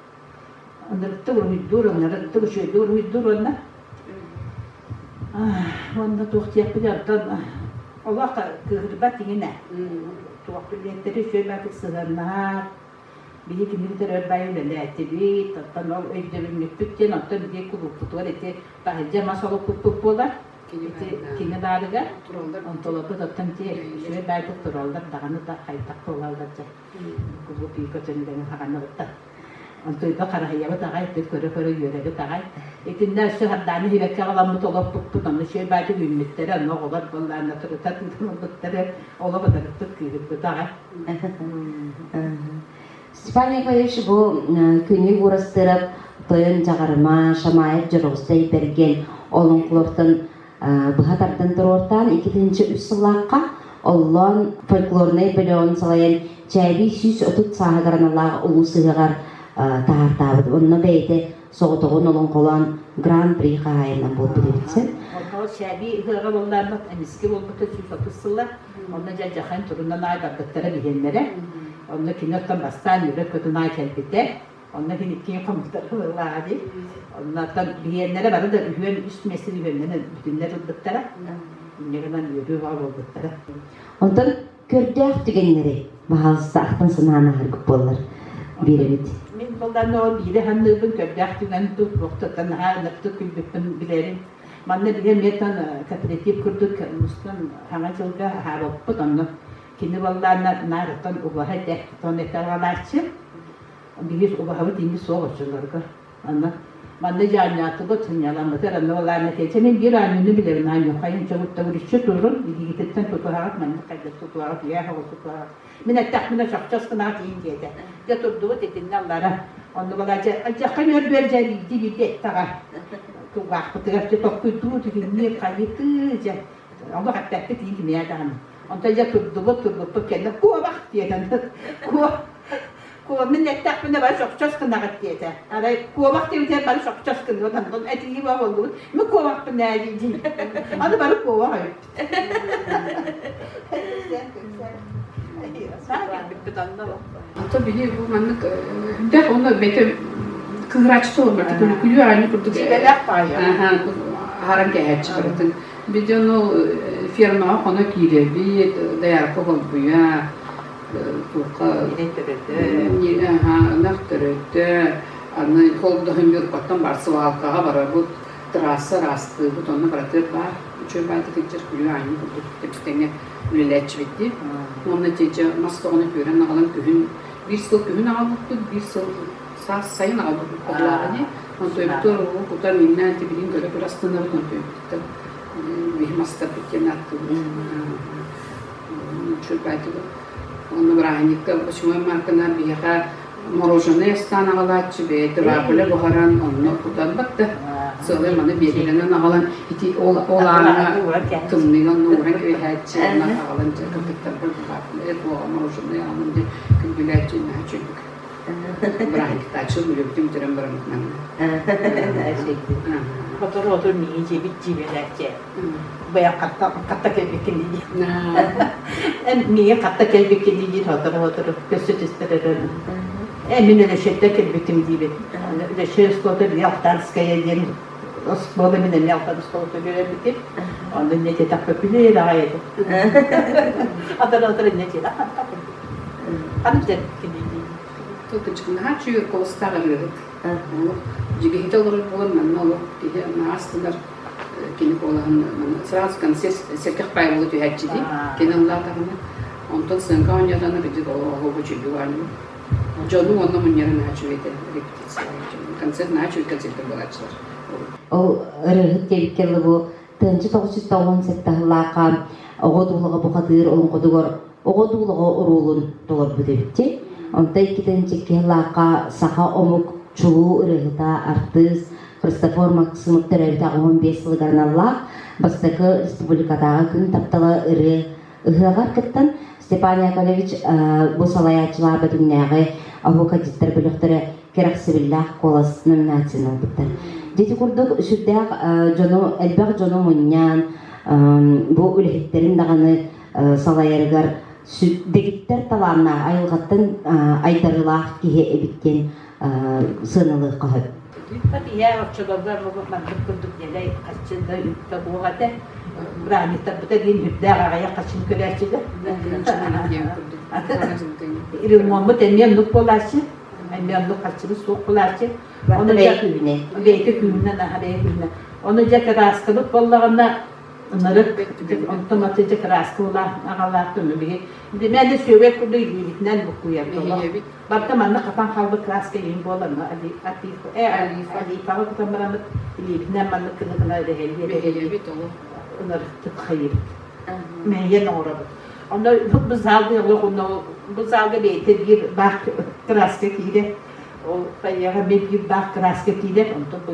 Onları da uruhu dur, onları da uruhu dur onlar. Onda tuğut yapacağım. Allah da kıhırbat yine. Tuğut billetleri şöyle belki sığırlar. Bir iki militer örbeğiyle lehtibi. Tattan ol öjdürün nüpükken. Ondan diye kulup tutuvar eti. Bahilce masalı kup olar. Kine dağlıga. Ontolabı tattan diye şöyle belki turallar. Dağını da haytak olarlar. Kulup iyi kötünlerini hakanı ıttar. Ontoy da karahiyaba tagay tet köre yöregi tagay. Etinden şu haddani hibeke alamı tolop tuttu onu şey belki ünlükleri anla olar bollarına tırıtat tutları ola kadar tıkkıydı tagay. Spanya koyuş bu künü burastırıp toyun çağırma şamayet jırostay bergen olun klortun bıhatardan turortan ikinci üssılakka Allah'ın folkloruna biliyon salayan çaybi süs otut sahagaranallah ulu sığar tahar onu beyde soğutuğun olun kolan Grand Prix hayından bu bilirsin. Onu şabi hıra bollarına emiski bolbata süs otutsılar. Onu jajahan turundan aybardıkları bilenlere. Onu kinottan bastan yürek kötü naykelbide. Onu kinitkiye komutarı vardı. Onlardan bilenlere var da ühüven üst mesiri ühüvenlerine bütünler olduklara. Ne kadar yürü var olduklara. Ondan kördek tügenleri bazı ahtın sınavına hargıp bollar. Birimit. Min bollarına o biri hanlıbın kördek tügen tut boktatan ha nıktı külbüpün bilerim. Manna bilen metan kooperatif kurduk Müslüm Hamacılga harapıt onu. Kini bollarına naratan ubaha dek tonetaralarçı. Bilir ubahavı dingi soğuçularga. Anla. Manna camiatı bu tünyalanmadır. Anla bollarına teçenin bir anını bilirim. Hani kayın çabuk da vuruşçu durun. İdi gititten tutuharak manna kayda tutuharak ya hava tutuharak. Minnet takmına çakacağız kına deyin diyede. Yaturduğu dedinle Allah'a. Onu bollarca acıkan örberce bir de tağa. Tuğak fotoğrafçı tokuyduğu dedinle kayıtıca. Allah hatta deyin ki neyden. Ondan yaturduğu kendine kuva bak diyeden. Kuva Onun nettaqbine var şoqças qınaqat diyete. Ara kovaq diyete var şoqças qınaqat. Ondan etiyi var oldu. Mi kovaq bine diyeceğim. Adı var kovaq ayıp. Tabii bu manlık de onu bete kıraçtı olmadı. Kulü aynı kurduk. Belak var ya. Aha, haran geç bıraktın. Bir de onu firma ona gire bir değer kokul bu ya. Tuqa. Aha, naktarıdı. Anı kolda hem bir pattan barsı valkağa var. Bu trasa rastı. Bu tonla bırakır var. Çünkü ben de geçer kulü aynı kurduk. Tepstene üleleç bitti. Onun netice nasıl onu gören alan kühün bir sıl kühün aldık, bir sıl sayın aldık kollarını. Ondan sonra bu kadar minnet bilin göre biraz sınırı kontuyor. Bir master bitti nattı. Çünkü ben de onu bıraktık. Başıma markana bir yere morojanı stan ağlaçı ve drapole buharan onu kudan baktı. Sonra bana birbirinden ağlan iti olağanı tımlığın nuran köyhətçi ona ağlan çakırdıklar bu drapole bu morojanı alındı külgülerçi ne çocuk. Bıraktık taçıl büyüktüm tırım bırakmam. Fotoğrafı miyice bitçi velerce. Baya katta kelbekin diye. Niye katta kelbekin diye fotoğrafı gösteri isterim. Emin reşette kelbekim diye. Reşet skoda bir yaptarskaya diye. Skoda benim yaptarskaya görebildim. Ondan ne de takabilir ayet. Adana ne de. Hanım sen kelbekin. Tutuşkun her şeyi kostalarıydı. Jika kita olur mana olur dia naastılar kini olan sırası kan serkah pay oldu hepsi di kini Allah tarafına ondan sonra kanyadan ricid o bu çiğdi var mı? Canım onunla münyerin hacıvete repetisyon kanser naçı kanser bırakçılar. O ırıhıt gelip bu tınçı 998 oğuduluğa bu kadar onun kodugar oğuduluğa orulun dolap büdüpti. Onda ikinci kelaqa saha omuk çuğu ırıhıta artist Christopher Maksimov terörde 15 yılgarın Allah bastaki Respublikadağı gün taptalı ırı ıhılar kıttan Stepan Yakovlevich bu salayatçılar bölümleri avukatistler bölükleri Kereksibillah kolas nominasyon oldular. Dedi kurduk şüddek elbaq Jono Munyan bu ülhitlerin dağını salayarıgar Degitler talanna ayılgattan aydarılah kihe ebitken sınırlı kahıp. Tabii ya orçalarda romantik kurduk nelay kaçında yurtta bu hadi. Brani tabi de din hübde ağaya kaçın kölerçide. İri Muhammed emniyem nuk bolarçı. Emniyem nuk kaçını soğuk bolarçı. Onu Beykübüne. Beykübüne daha beykübüne. Onu cek rastılıp bollağında onları otomatik raskılar ağalardı bir. Ben de söyleyip kurdu yürütünden bu kuyardı. Bartamanla kapan kaldı raskı yiyeyim bu olanı Ali falan kutamıramı yürütünden manlı kınıkına öyle onları tıkhayır. Meyen uğradı. Onda bu zaldı onu bu zaldı beyte bir bak raskı kiydi. O bayağı bir bak raskı kiydi. Onda bu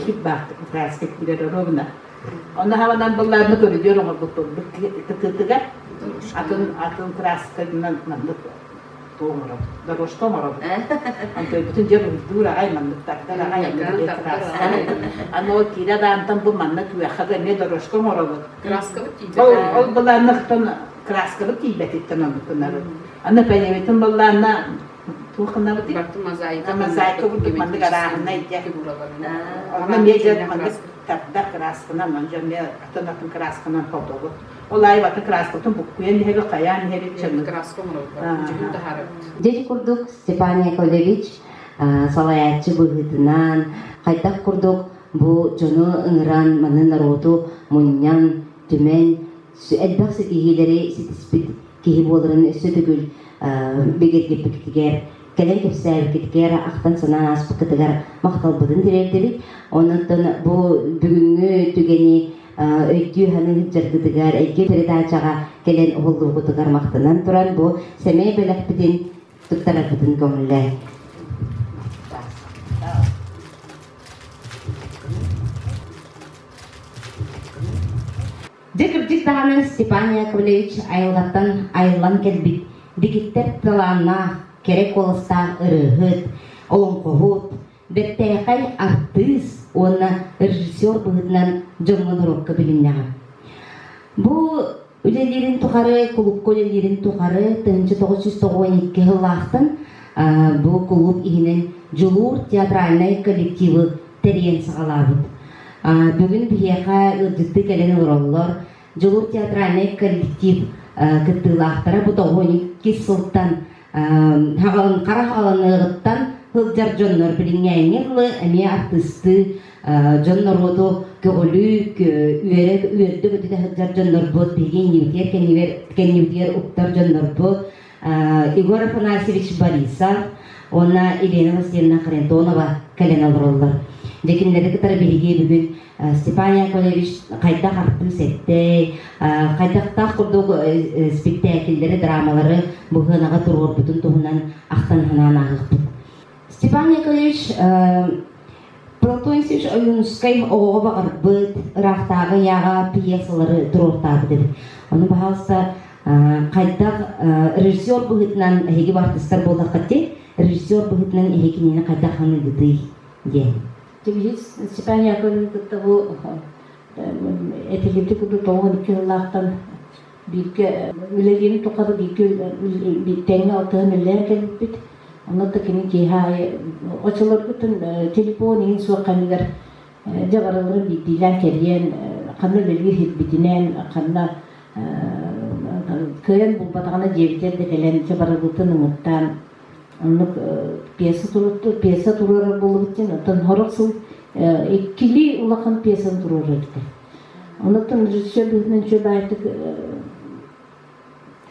bir bak raskı kiydi robuna. Onda havadan bunlarını görüyor ama bu tıkıtıga atın kraskından mandık doğumuru. Daroş doğumuru. Onda bütün cebim dura aymandık takdara aymandık krask. Ama o tira da antam bu mandık ve kadar ne daroş doğumuru. Kraskalık değil. O bunlarını kraskalık tibet ettin onları. Anne peyemetin bunlarına tuğkına mı değil? Baktım mozaika. Mozaika vurduk mandık arağına idecek. Ona mecel mandık tatda kraskından önce ne atın kraskından fotoğrafı. Olay batı kraskından bu kuyen hebe kayan hebe çanı. Kraskam var. Cühün de harap. Dedi kurduk Stepan Yakovlevich salayatçı bıhıtınan kaytak kurduk bu Jono ıngıran manın narodu munyan tümen elbaq setihileri sitispit kihi bolların üstü tügül begir gepiktiger kelen kepser kitger aktan sanan aspı kıtıgar maqtal budun dilerdelik ondan bu bugünkü tügeni öykü hanı hıccar kıtıgar ege peredaçaga kelen oğulluğu kıtıgar maqtanan turan bu semey belak bidin tuttarar budun gömüller. Dikirtis dağının Stepan Yakovlevich ayılgattan ayrılan kelbit. Dikitler talanna керек болыстан ырыгыт, олонкохут, беттекай артист, оны режиссер бұғытынан жоңын ұрыққа біліннеға. Бұл үлелерін тұқары, клуб үлелерін тұқары 1992 жыллақтың бұл клуб игінің Жылур театральный коллективі тәрен сағалабыд. Бүгін бияқа ұлдықты кәлін ұролылар, Жылур театральный коллектив кіттілақтары бұда 12 сылттан қара қағанығыттан хылжар жоннор біліңгәйнерлі әме артысты жоннор көгілік, үйерді көтіде хылжар жоннор бұд, беген невдер ұқтар жоннор бұд. Игорь Афанасьевич Борисов, она Елена Васильевна Харитонова кәлен алырылар. Декендері кітары береге бүгін Степан Яковлевич қайдақ артыс етті, қайдақтақ құрдық спектакльдері, драмалары бұғынаға тұрғыр бүтін тұғынан ақтан ханан ағық бұд. Степан Яковлевич Платон Исевич Оюнскай оғы бағыр бұд, рақтағы яға пьесалары тұрғыртағы деді. Оны бағалыста қайдақ режиссер бұғытынан әйгі бартыстар болдақ қатте, режиссер бұғытынан әйгенені қайдақ ханы гыды ден. Степан Яковлевич бұл әтелепті күді 92 жыллақтан бірге үлелерін тұқады бірге тәңі алтығын үлер келіп біт. Онында кені кейхай очылар күтін телефон ең суық қанығар жағарылырын бейдейлен керген қанна бөлге хетбетінен қанна көйен бұл батағана жебітер декелен жабарылытын ұмыттан онық пьеса тұрыры болып өткен, оттан хорықсыл еккілі ұлақан пьесан тұрыры өтті. Оныттан режиссер бүгінен шөп айтық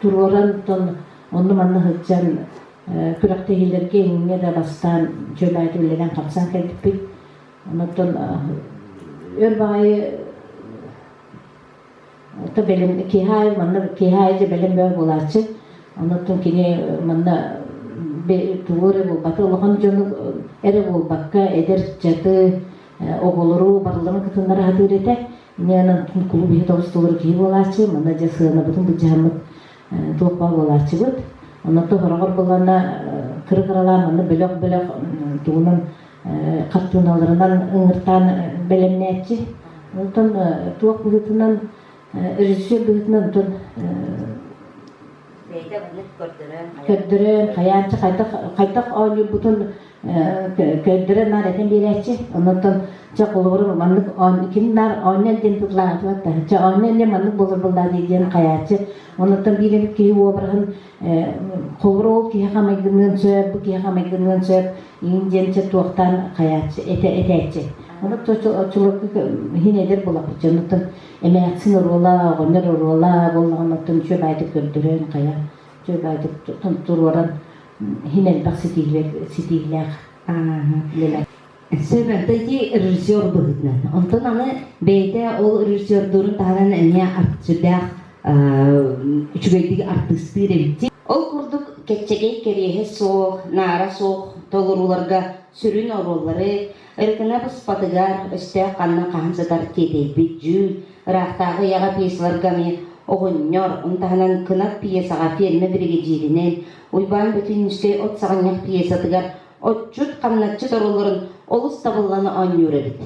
тұрыран, онды манны ғытжан күрақтегілерге еңіне де бастан шөп айтық өлерен қапсан кәдіп бейт. Оныттан өр бағайы кейхай же бәлем бәу болачы. Оныттан кене манна туғыры бұл баты ұлған жоны әрі бұл баққа әдер жаты оғылыру барлығын күтінлері ғадыр еті. Менің күлі бейт оғыз тұғыры кей болачы, мұнда жа сығына бұтын бұл жағымыд тұқпа болачы бұд. Онаты ғырағыр болғана кірі-қырала мұны бөлік туғының қаттығыналарынан ұңыртан бәлеміне әтші. Онтан туық бұғытынан, режиссер бұғытынан көддірін, қаянчы қайтақ ауылы бұтын көддірін нар әтен берәтші. Онықтан жақ олығыры маңнық кейін нар ауынел ден тұғылағаты батты. Жа ауынел маңнық болыр бұлдар дейден қаянчы. Онықтан беремік кейі обырғын қолыр ол кейі қамайдыңын сөп, бұл кейі қамайдыңын сөп, ең денші туақтан қаянчы, әтәтші. Онық чулықы хинедер болақ бұтшы. Онықтан әмәқсін ұруыла, оғындар ұруыла, болғанықтан шөп айтып көрдірін қая. Шөп айтып тұроран хинел бақ сетейлер. Сөйбәттәге режиссер бұғытынан. Онтан аны бәйді ол режиссердурын тағынан әне артсүдәқ үшігейдегі артысты ребітті. Ол күрдік кәтчегей кереге соқ, нара соқ, толыруларға сүрін оролары, ұрқына бұспатығар, өсті қанна қағымсадар тетейбет жүл, рақтағы яға пьесаларға мен оғыннер, ұнтағынан кынақ пьесаға ферме бірге жерінен, ұйбан бүтін үскей от сағыняқ пьесатығар, отчут қамнатчы торуларын олыс табылғаны ан өребіт.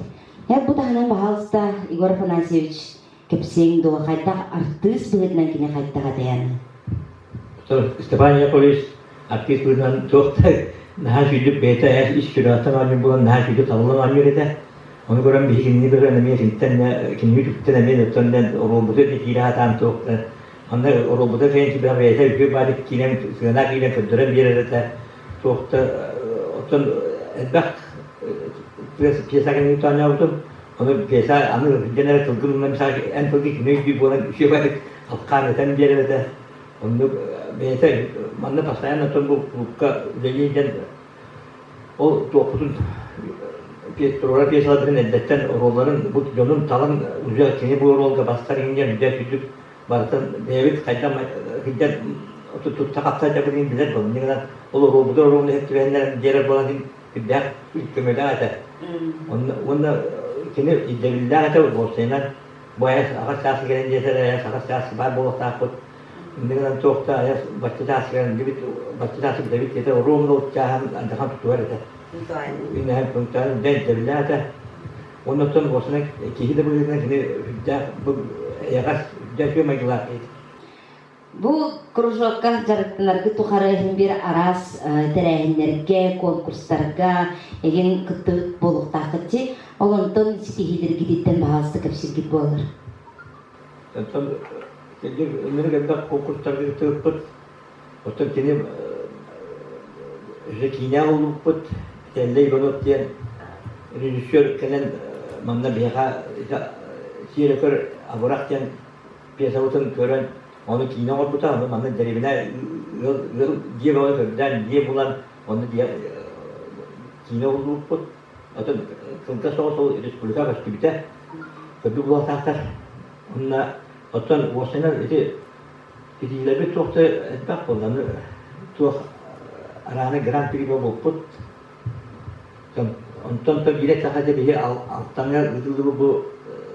Бұтағынан бағалыста Игорь Афанасьевич кепсең доға қайттақ артыс бұғытынан кене қайттаға даяны. Степан Яковлевич артист бұғытынан тоқты наға жүйдік бәйті әс іш күраттан анын болан наға жүйдік табылған ан өреді. Оны көрім бейгінні бірген әме сенттен кенемі түптен әме өттенден оролбұты кейлі атан тоқты. Онда оролбұты фәйін түбіға бәйті үкі бадық кейлен сығына кейлен көддірін береді тоқты. Оттан әлбәқ пьеса кенемі тұаны аудым. Оны пьеса аны genel tılgınla mesela en tılgı ne gibi olan şey var alkaneten bir yerde onu beyte manna pasayan ton bu grupka deliyden o topun piyasada piyasaların eddetten rolların bu yolun talan uzak seni bu rolga bastar ince müddet yüzük vartan David kayda hiddet tut takapta yapın bilir bu ne kadar o rol bu rol hep güvenler diğer olan bir daha hükümete ate onu kini idealler ate olsaylar bu ayas akas siyasi gelince de ayas akas siyasi var bu takut Dengan tohta ayah baca dasar gibi baca dasar David kita Rom lo cahan adakan tuar itu. Ini yang penting dan jelas ada. Untuk tuan bosnya kita boleh kini dah ya kan jadi majulah. Бу кружокка жарыктыларга тухары бир арас терәһиннәргә, конкурстарга, еген кытты болуктакычы, олонтон стихилер гидиттен баһасы кепсилгит болар. Tentu jadi mereka konkur terjadi terput, atau kini rekinya uluput, jadi kalau tian regisseur kalian mana biasa siapa aburak tian biasa utang keran, orang kina orang buta, mana jadi mana dia bawa dan dia bulan, mana dia kina uluput, atau kita soal itu sekolah pasti kita, kedua takar. Ona otan wasana itu lebih tuh tak pun tuh arahnya Grand Prix put kan onton tuh gila tak aja dia altangnya itu dulu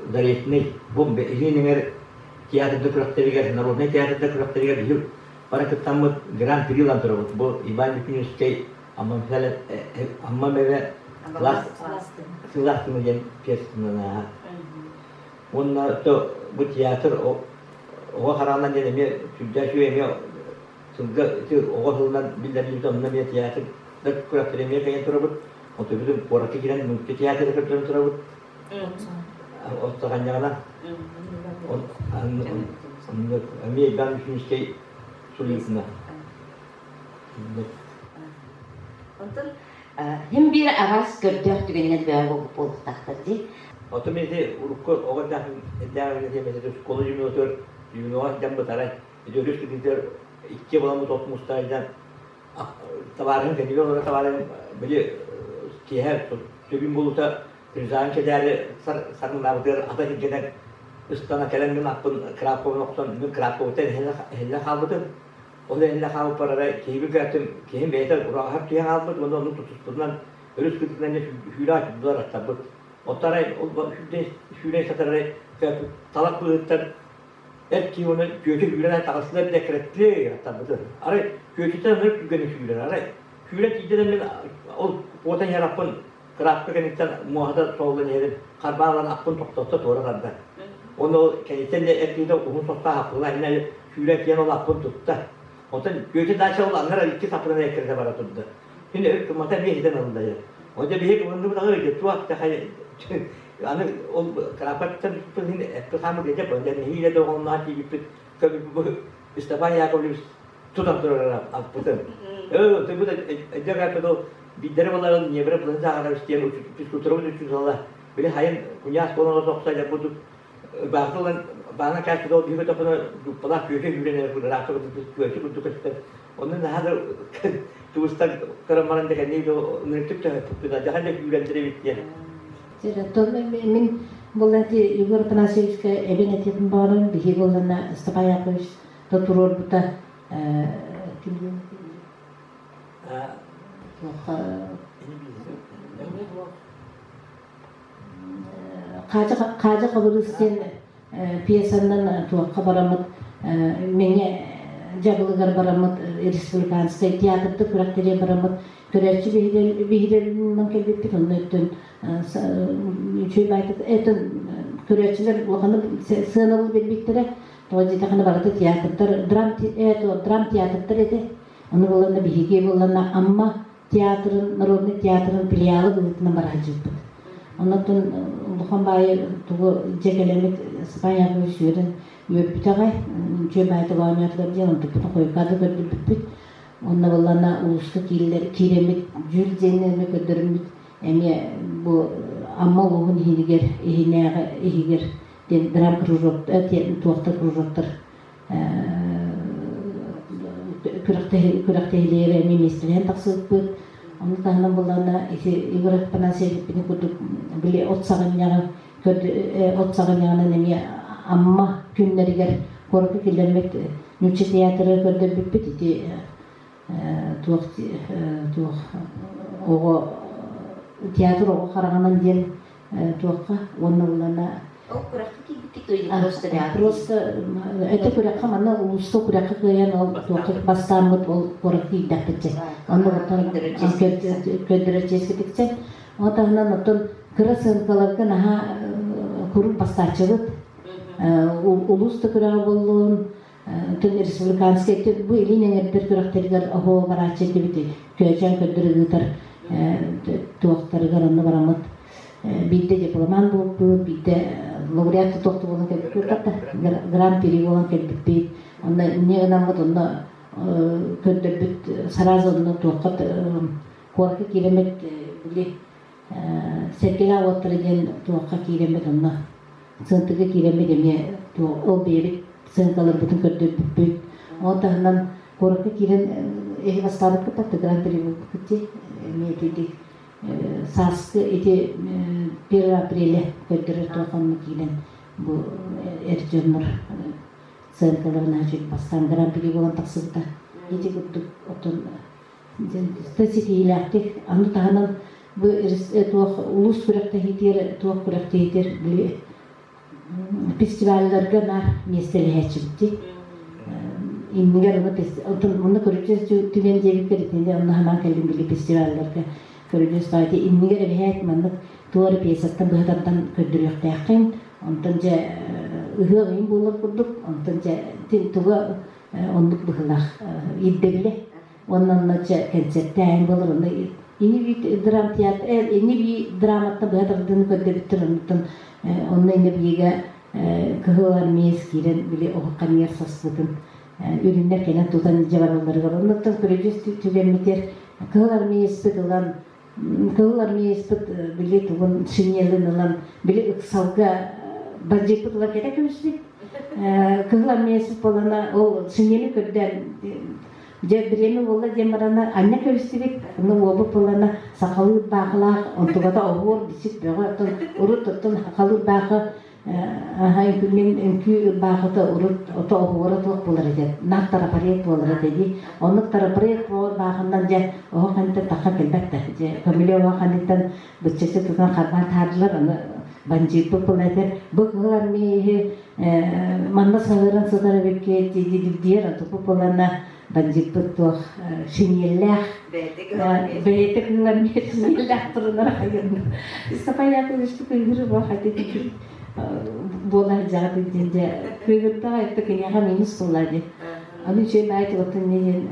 dari sini ini dengar tiada tu karakteriga naruhnya tiada tu karakteriga dia para ketemu Grand Prix lantar bu iban punya stay amma misalnya amma meve last kemudian pies mana Ona tuh buat teater, orang jadi ni sudah cuci ni, sudah itu orang bila itu mana ni teater, dah kurang terima kaya terabut, untuk itu orang kiran mungkin teater kerja terabut, orang jangan lah, kami bang mesti sulit na. Онтон hem bir aras gördük tügenler bir boluktaktırdı. Otomatik urukku orang dah dia mesela sekolah junior junior jam bertarai itu harus kita iki bulan untuk mustahilkan tawaran kan juga orang tawaran beli kihar sebelum buluta kerjaan kedari sarung naber apa kita istana kalian dengan apa kerapu nokson dengan kerapu itu hela hal betul oleh hela hal perai kihir kerja kihir betul orang harus kihir hal betul untuk tutup tutupan harus kita ni hura dua ratus Otaray şuraya sataray talak bıhıttan etki onu göçü yürüyen takasılar dekretli hatta budur. Aray göçüten hep güveni şuraya aray. Şuraya gideden ben o otan yarapın kırapka kenitten muhada soğulan yerin karbağalan akpın toktosta doğru kadar. Onu kendisinden de etkiyle uzun sosta haklılar yine şuraya giyen ol akpın tuttu. Otan göçü daha şey olanlara iki sapına ekrede bara tuttu. Şimdi hükümete bir hiden alındı ya. Onca bir hek onu da öyle tuak da hayır. Anu kerabat terus ini bersama dia pun dan ini ada orang mati itu kalau istilah ya kalau tutup apa tu? Tu buat jaga tu bidara malah ni berapa bulan jaga harus psikoterapis itu salah. Bila hayat punya sekolah orang saja butuh bahkan bana kayak tu dia tu pernah kerja juga ni pun rasa tu butuh kerja. Onun daha da turistan keramaran dengan ni tu ngerti tu jangan dia juga cerita. Мен болати Егор Панасевичка эбен этетін барын бихи болдана Стапаякович Татурор бута Қажы Қабырыстен пьесандан туаққа барамыд мене жабылыгар барамыд республиканский театрды күрәктере барамыд көрәчі бейдерінің келбетті күнні өттін Üçüncü baytık, etin köreçiler olanı sığınalı bilbikleri, toğacı takını barıdı tiyatrlar, dram tiyatrlar edi. Onu bulanı bihige bulanı amma tiyatrın, Narodny tiyatrın filialı bulutuna baracıktı. Ondan Luhan bayı tuğu cekelemek Spanya koyuşuyorun yöpütağay, üçüncü baytık oynatlar diye onu tüpünü koyukadı gördü bitbit. Ondan bulanı uluslu kiremit, jül cennerine kördürümüt. Emi bu amma oğun higer den dram krужокта tuaqta krужоктар küraktehileri emi mesleğen taksılık bu onu tahlan bulana Igor Panasevic'in kutup bile ot sağınyağı emi amma günleriger korku killermek nüçe tiyatrı kördü bipit iti tuaq oğu Teatr oğu qarağanan diyen tuaqqa, onu bulana Ол куракка кибитик тойдик просто да. Просто это куракка мана улусто куракка кыян ол тоқы бастамыт ол куракка иддәппетсе. Аны отан көдөрө ческетиксе. Отанан отан кырасынкаларга наха куруп бастачылык. Улусто куракка боллун тын республиканский бу илинеңердер курактарыгар охо барачы дебити. Көчөн көдөрүгүтөр туактарыгар аны барамыт. Бидде дипломан болду, бидде лауреат тоқты болған кәлбіппет, гран-при болған кәлбіппет. Онда не ғанамыд, онда көндірбіт саразы онда тоққат қорқы керемет біле сәркелі ауаттыры ден тоққа керемет онда сынтығы керемет еме ол бейбет сынқалар бұтын көндірбіт. Онтағынан қорқы керен әйі бастабыт көпті гран-при болды күтте метедек. Саскы эти 1 апреля көтөрөр тоқанны кийлен бу эржөннөр централарына жеп бастан гран-при болған тақсырда эти күттік отын статистикилактик аны тағынан бу улус күректе хитер туақ күректе хитер биле фестивальлерге нар местеле хечипти иннигер оны көрүчүс түген жебик керетинде аны хаман келдим биле фестивальлерге көрүнүс байды иннигер бехет маннык туары пьесаттан быһатардан көдүрөктәкин онтон же ыгыгын булып курдук онтон же туга ондук быһылах иддебиле оннан нача концертте айн болор онда ини би драм театр ини би драматта быһатардан көдүрөттөр онтон онна ини биге кыһылар мес кирен биле оккан саспытын үрүннер кенен тутан жабарларга онтон көрүжүс түгенметер кыһылар мес тылган Кылар мейспет биле тугун шинелин алан биле ыксалга баджепут ла кете күмсү. Кылар мейспет болана ол шинели көрдөн же биреме болла демарана анна көрсүбек ну обу болана сакалы баглак онтугада обор дисип бага урут оттон сакалы бага хай күнен энки багыта урут ото обора тоқ болар эди. Нактара парет болар эди. Онук тарапрет багынан же о канта така келбетте. Же фамилия канитан быччасы туган карбан таарлар аны банжип болайдыр. Бу кылар ми манда сагырын сагара бекке дидир атып болана банжип тоқ шинеллах бейте кылар ми шинеллах турунар хайын. Истапая кылышты кыйгыры ба хатети болар жады динде кыйгырта айтты кенега минус болады. Аны же байты отын не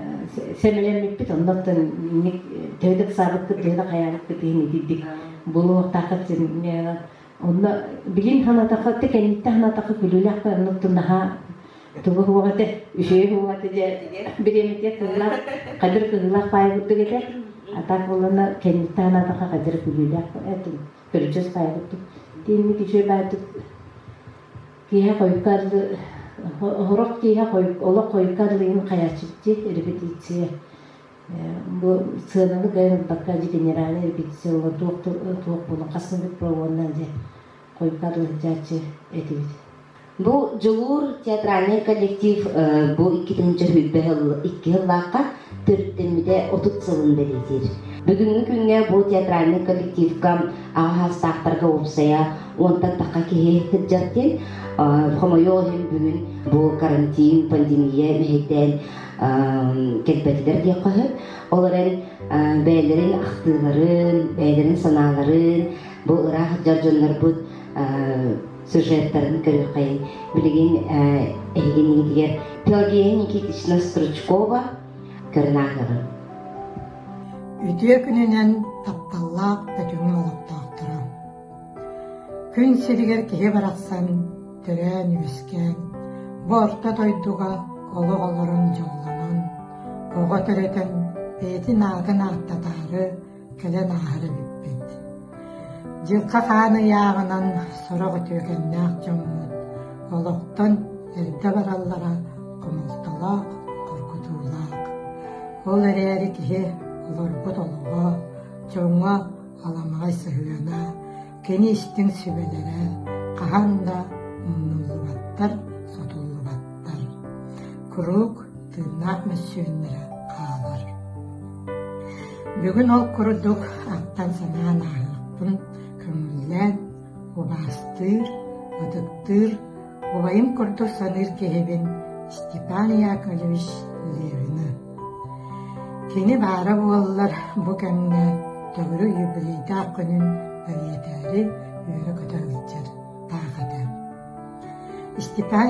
семеленмеппит ондоктон ник төөдөк сабыкты төөдө каягыкты тени дидик. Булу такат не онда билин хана такатты кенитте хана такы күлүлак барныктынаха тугу хугате үшөй хугате же биремете кылла кадыр кылла пайгытты кете атак болана кенитте хана така кадыр күлүлак этин көрүчөс пайгытты. Тени киши байты кия койкарды хорок кия кой ола койкардын каячытты репетиция. Бу сынаны гайрын баккажи генеральный репетиция туок болон касымбек проводунан же койкарды жачы этибит. Бу жолур театральный коллектив бу 2 жыллакка төрттемиде 30 жылын белетир. Бүгүнкү күнгө бу театральный коллективга агастактарга опсая онтан така кие хыджаттен хомойохим бүгүн бу карантин пандемия мехеттен келбетилер диye коюп оларын бээлерин актыыларын бээлерин санааларын бу ырах жаржоннор бу сюжеттарын көрүп кайын билген эгенигер Пелагея Никитична Стручкова көрнагыры Үтüе күнүнен тапталлаак бөтүңү олоктоохторо. Күн сиригер киһи барахсан, төрөөн үскен, бу орто тойдуга олорун жоллонон, ого төрөтөн бети наагын аттатаары келен аары бүппүт. Жылка хааны яағынан сорого түйгеннаак жоммут, олоктон эрде бараллара кумулталаак, коркутуулаак. Ол эрээри киһи олорбут олого, жоңа аламагай сыһыана, кени истиң сүбелере, каханда умнуллубаттар, сотуллубаттар. Курук тыыннаак мөссүөннере каалар. Бүгүн ол курдук аттан санаан аалыкпын, көңүллен, убастыр, ыдыктыр, убайым курдук саныр кеһибин Степан Яковлевич Левины. Кини баара буоллар бу кэмҥэ төгүрү юбилейдаах күнүн ыйытаары үөрэ көтөҕүлчэр тааҕата. Степан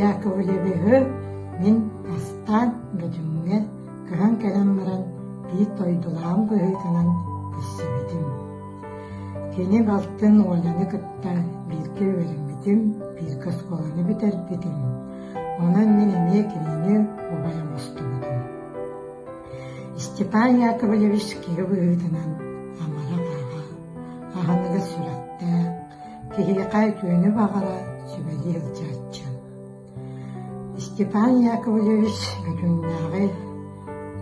Яковлевиһы мин астаан бөтүҥҥэ кыһан кэлэн баран бии тойдулаам быһыытынан бүссүбүтүм. Кини балтын уоляны кытта бииргэ үөрэммитим, бииргэ оскуоланы бүтэрбитим. Онон мин эмиэ кириини убайам остубутум. Степан Яковлевич киһи быһыытынан амара баага, аһаныгы сүрэхтээх, киһиэхай түүнү баҕара сүбэли ылдьааччы. Степан Яковлевич бүтүннээҕи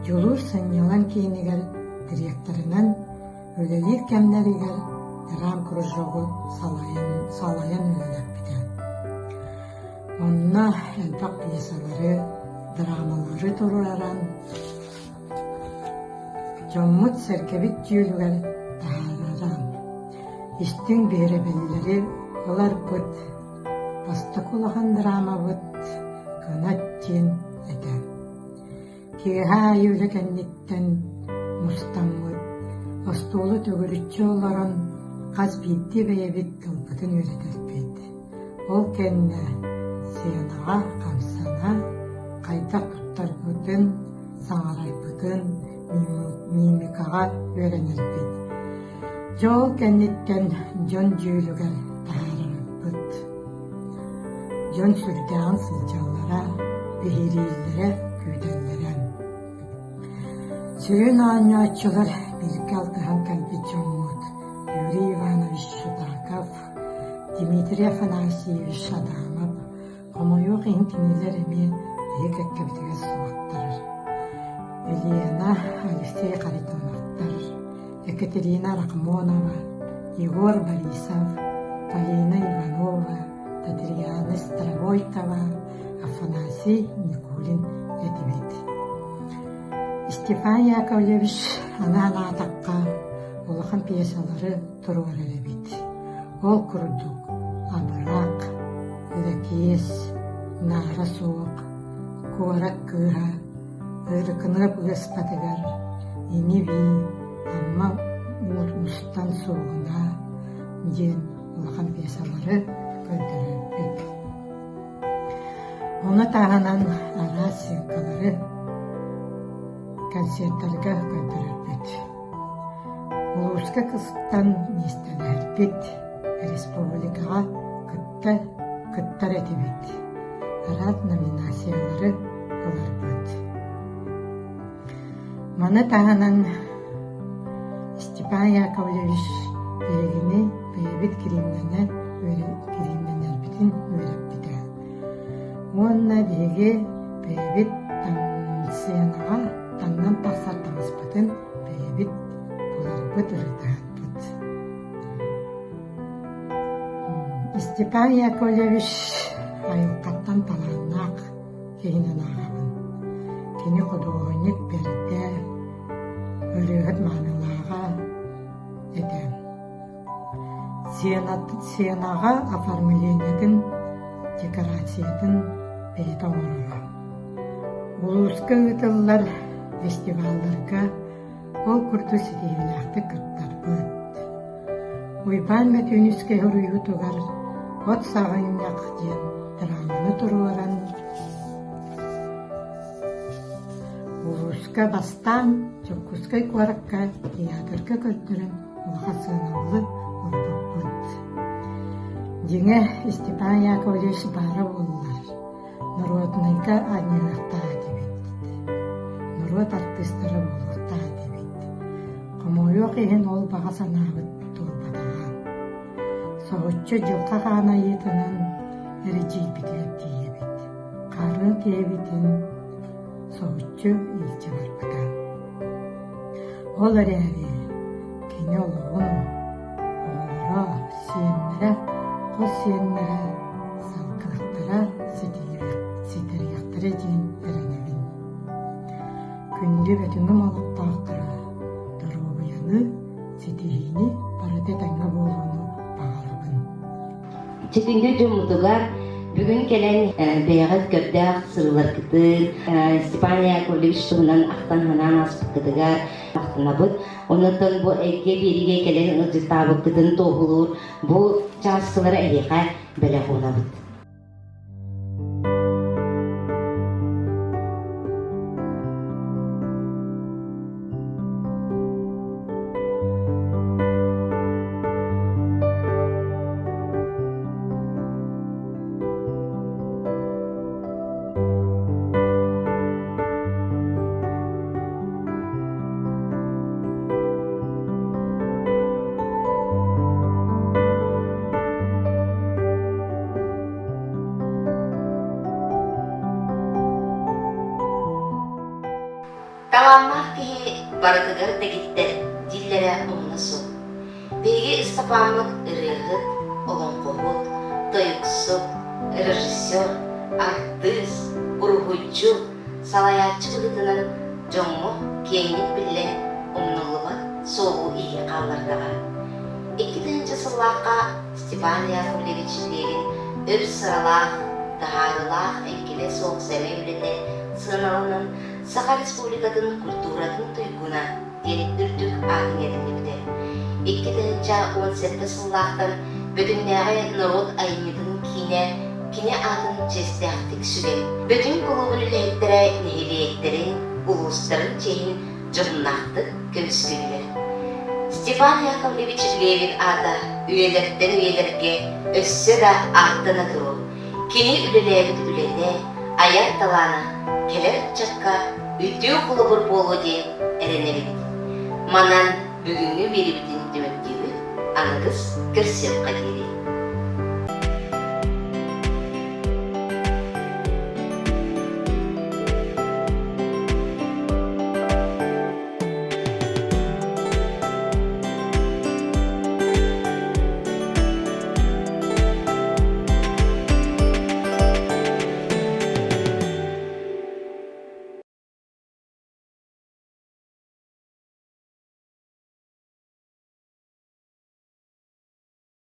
дьулуур сынньалан киинигэр директорунан өлөлиир кэмнэригэр драм кружогу салайан өлөлөппүтэ. Онна элбак пьесалары, драмалары турураран Жоммут сэркэбит түйүлүгэр таһаараран. Истиң биэребеллери олар бут бастакулахан драмабыт кынат тиэн этэ. Киэһа айылы кэнниттэн мустаммыт остуолу төгөрүччү олорон хас биитти бэйэбит кылбытын үөрэтэрбит. Ол кэннэ сыянага камсана кайдак туттарбытын саҥарайбытын мимикага үөрэнэрбит. Жол кэнниттэн дьон дьүүлүгэр таһаарарбыт. Дьон сүрдэҕин сылдьаллара, биһирииллэрэ күүтэллэрэ. Сүүн аанньааччылар бииргэ алтыһан кэлбит дьонмут Юрий Иванович Шутаков, Дмитрий Афанасьевич Шадамов, хомойуох иһин кинилэр эмиэ биһи кэккэбитигэр суаттарар. Елена Алексей Харитоновтар, Екатерина Рахмонова, Егор Борисов, Полина Иванова, Татьяна Старовойтова, Афанасий Никулин этибит. Степан Яковлевич анаатакка улахан пьесалары туруар элебит. Ол курдук, абырак, үрекиес, нара суок, куарак кыра, ырыкынып ыспатыгар, ини бий, амма устан суогуна, диэн улахан пьесалары көрдөрөбүт. Оны тағанан ара сыйкалары концерттерге көрдөрөбүт. Улуска кыстан местелербит, республикага кыттар этибит. Арат номинациялары оларбыт. Маны тағанан Степан Яковлевич бейгини бейбит киримненербитин үөреппите. Уонна бейги бейбит танцыянага таннан тахсар таңыспытын бейбит буларбыт ырытаатбыт. Степан Яковлевич айылкаттан талааннаак киһинен аагабын. Кини кудуоник берде өрүгөт маанылаага этем. Сиенага оформлениятын декорациятын бейт оңорора. Улууска ытыллар фестивалларга ол курду сидиилаахты кыттарбыт. Уйбан мәтүнүскэ хуруйутугар от сағынняк диэн драманы туруаран улууска бастан чоккускай куаракка театрга көттөрөн улахасыынавлы урбуппут. Диңе Степан Яковлевич бары боллар. Народнайга аньяхтаа дебит. Народ артисттары болуктаа дебит. Комойук иһин ол бага санаабыт турбатага. Сооччу жылка хаана йытынан эрижийбитигер тиебит. Карын тиебитин сооччу илчи барбыта. Ол эрээри кини олоғын олора сиеннере қос сиеннере салқылықтара ситерияқтары дейін әріневін. Күнді бәтіңі малықтақтыра дұрубияны ситирини барыды таңға болуыны бағарабын. Çekindi cumhurtugar bugün gelen beyaz köpdağ sırlar kıtır Stepania Yakovlevich tuğunan aktan hanan asıp kıtıgar aktanabıt. Ondan bu ege birige gelen ıcıtabı kıtın toğulur. Bu çaskılara eğiqay bele konabıt. Tamamlar ki barıdıgar da gitti, dillere onunla su. Bilgi istapanlık ırıhıt, olun kohut, doyuksuk, rejissör, artist, urhucu, salayatçı gıdının jomu, kenlik bilen umnuluğu, soğuğu iyi kallardağa. 2. sılaqqa Stepania Yakovlevich Levin öp sıralaq, daharılaq enkile soğuk sevevlete sınavının Sakha Respublika'nın kulturatın tuyguna denettirdik adın edilipti. 2. 17 yıllardan bütünlere narod ayınıdın kine adın cestiyaktik süren. Bütün kulubun ülhektere nehiliyeklerin, ulusların çeyin cırnaktık kömüsküller. Stepania Yakovlevich Levin adı üyelerden üyelerge össe de ahdına duru. Kini ülelevit ülede ayar talana keler çakka ütüyor kulubur bolu diye erenevit. Manan bugünü veribidin demek gibi anıgız görsel kaderi.